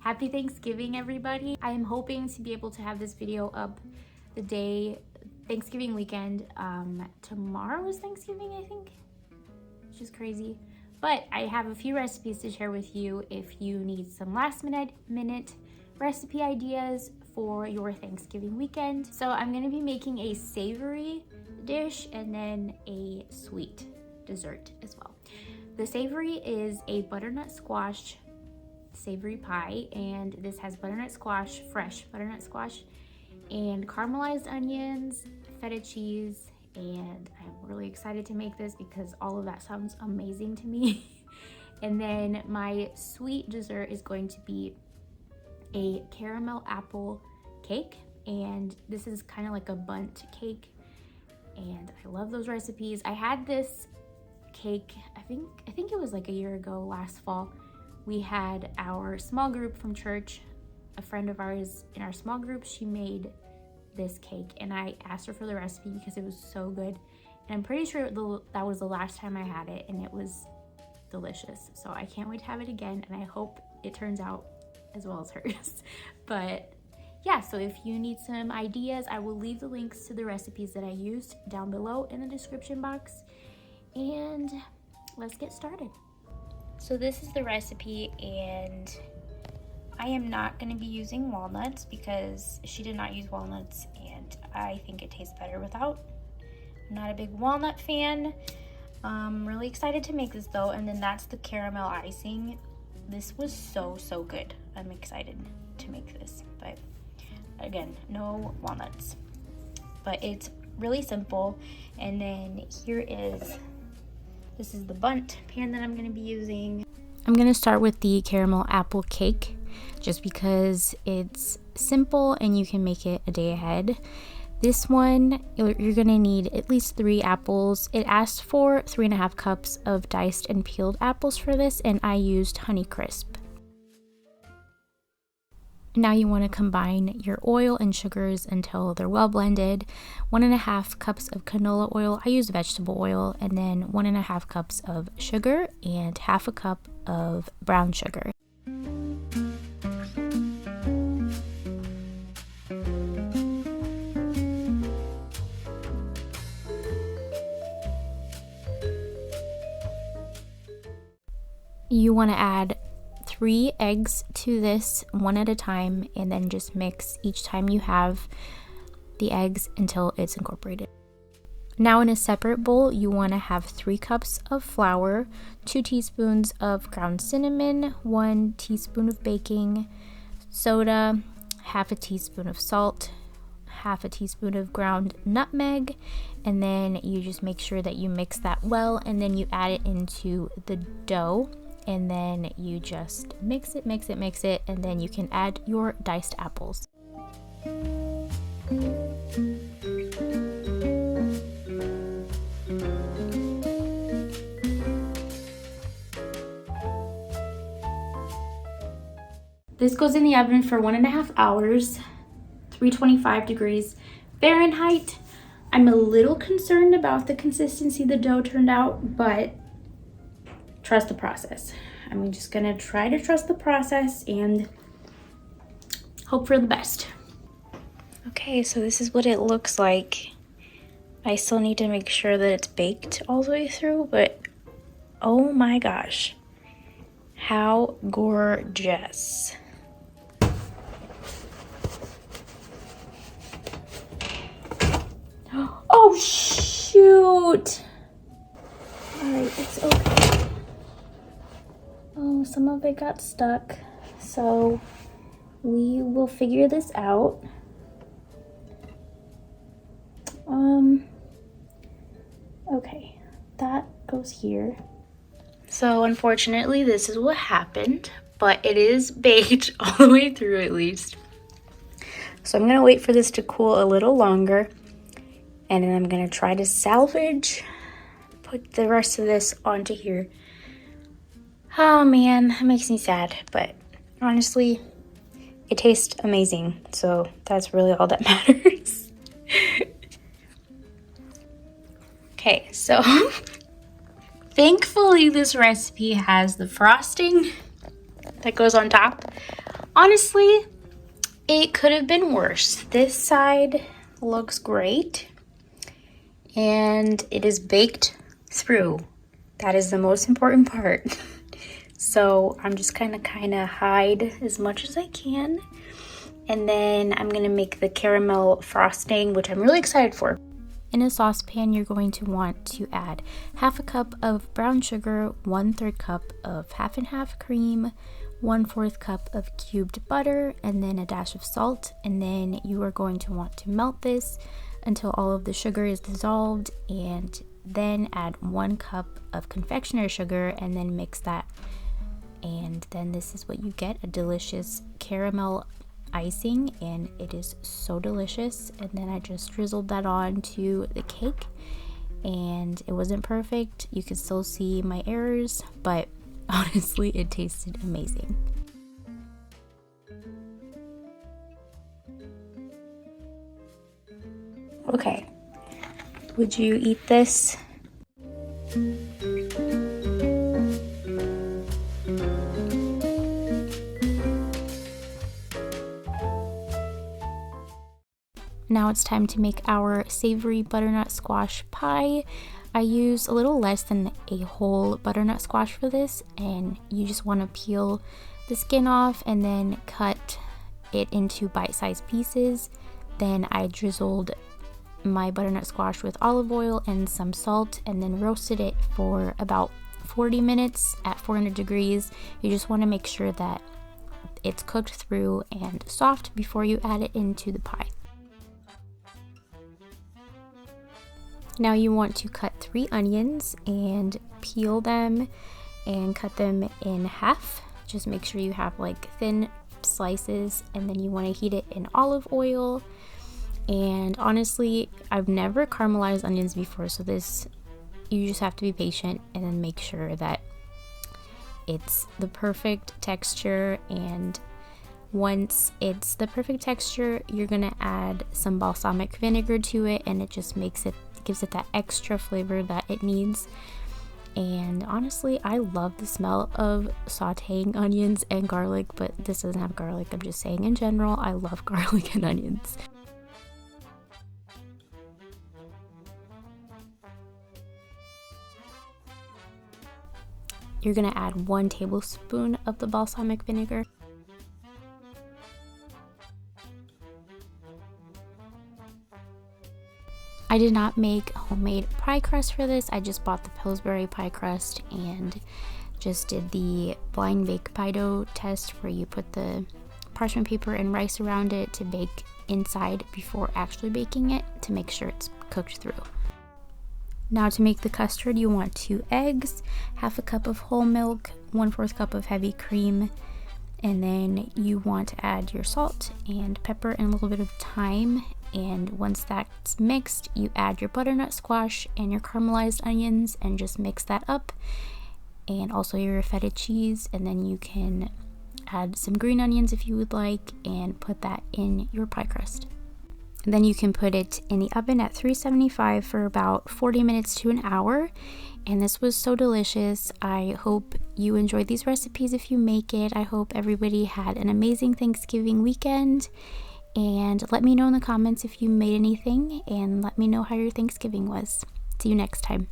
Happy Thanksgiving, everybody. I am hoping to be able to have this video up the day Thanksgiving weekend. Tomorrow is Thanksgiving, I think, which is crazy. But I have a few recipes to share with you if you need some last minute recipe ideas for your Thanksgiving weekend. So I'm gonna be making a savory dish and then a sweet dessert as well. The savory is a butternut squash savory pie, and this has butternut squash, fresh butternut squash, and caramelized onions, feta cheese, and I'm really excited to make this because all of that sounds amazing to me. And then my sweet dessert is going to be a caramel apple cake, and this is kind of like a bundt cake, and I love those recipes. I had this cake, I think it was like a year ago, last fall. We had our small group from church, a friend of ours in our small group, she made this cake, and I asked her for the recipe because it was so good. And I'm pretty sure that was the last time I had it, and it was delicious. So I can't wait to have it again, and I hope it turns out as well as hers. But yeah, so if you need some ideas, I will leave the links to the recipes that I used down below in the description box. And let's get started. So this is the recipe, and I am not going to be using walnuts because she did not use walnuts, and I think it tastes better without. I'm not a big walnut fan. I'm really excited to make this though, and then that's the caramel icing. This was so good. I'm excited to make this, but again, no walnuts. But it's really simple. And then this is the bundt pan that I'm going to be using. I'm going to start with the caramel apple cake just because it's simple and you can make it a day ahead. This one, you're going to need at least 3 apples. It asked for 3.5 cups of diced and peeled apples for this, and I used Honeycrisp. Now you want to combine your oil and sugars until they're well blended. 1.5 cups of canola oil, I use vegetable oil, and then 1.5 cups of sugar and 1/2 cup of brown sugar. You want to add 3 eggs to this, one at a time, and then just mix each time you have the eggs until it's incorporated. Now in a separate bowl, you want to have 3 cups of flour, 2 teaspoons of ground cinnamon, 1 teaspoon of baking soda, 1/2 teaspoon of salt, 1/2 teaspoon of ground nutmeg, and then you just make sure that you mix that well, and then you add it into the dough. And then you just mix it, and then you can add your diced apples. This goes in the oven for 1.5 hours, 325 degrees Fahrenheit. I'm a little concerned about the consistency the dough turned out, but trust the process. I'm just gonna try to trust the process and hope for the best. Okay, so this is what it looks like. I still need to make sure that it's baked all the way through, but oh my gosh, how gorgeous. Oh shoot! Alright, it's okay. Oh, some of it got stuck, so we will figure this out. Okay, that goes here. So unfortunately, this is what happened, but it is baked all the way through at least. So I'm gonna wait for this to cool a little longer, and then I'm gonna try to salvage, put the rest of this onto here. Oh man, it makes me sad, but honestly, it tastes amazing, so that's really all that matters. Okay, so thankfully this recipe has the frosting that goes on top. Honestly, it could have been worse. This side looks great, and it is baked through. That is the most important part. So I'm just gonna kind of hide as much as I can, and then I'm gonna make the caramel frosting, which I'm really excited for. In a saucepan, you're going to want to add 1/2 cup of brown sugar, 1/3 cup of half and half cream, 1/4 cup of cubed butter, and then a dash of salt. And then you are going to want to melt this until all of the sugar is dissolved, and then add 1 cup of confectioner's sugar and then mix that. And then this is what you get, a delicious caramel icing, and it is so delicious. And then I just drizzled that on to the cake, and it wasn't perfect. You can still see my errors, but honestly it tasted amazing. Okay, would you eat this? Now it's time to make our savory butternut squash pie. I used a little less than a whole butternut squash for this, and you just want to peel the skin off and then cut it into bite-sized pieces. Then I drizzled my butternut squash with olive oil and some salt, and then roasted it for about 40 minutes at 400 degrees. You just want to make sure that it's cooked through and soft before you add it into the pie. Now you want to cut 3 onions and peel them and cut them in half. Just make sure you have like thin slices, and then you want to heat it in olive oil. And honestly, I've never caramelized onions before, so this, you just have to be patient and then make sure that it's the perfect texture. And once it's the perfect texture, you're gonna add some balsamic vinegar to it, and it just gives it that extra flavor that it needs. And honestly, I love the smell of sauteing onions and garlic, but this doesn't have garlic. I'm just saying in general, I love garlic and onions. You're gonna add 1 tablespoon of the balsamic vinegar. I did not make homemade pie crust for this. I just bought the Pillsbury pie crust and just did the blind bake pie dough test, where you put the parchment paper and rice around it to bake inside before actually baking it to make sure it's cooked through. Now to make the custard, you want 2 eggs, 1/2 cup of whole milk, 1/4 cup of heavy cream, and then you want to add your salt and pepper and a little bit of thyme. And once that's mixed, you add your butternut squash and your caramelized onions and just mix that up, and also your feta cheese. And then you can add some green onions if you would like, and put that in your pie crust. And then you can put it in the oven at 375 for about 40 minutes to an hour. And this was so delicious. I hope you enjoyed these recipes if you make it. I hope everybody had an amazing Thanksgiving weekend. And let me know in the comments if you made anything, and let me know how your Thanksgiving was. See you next time.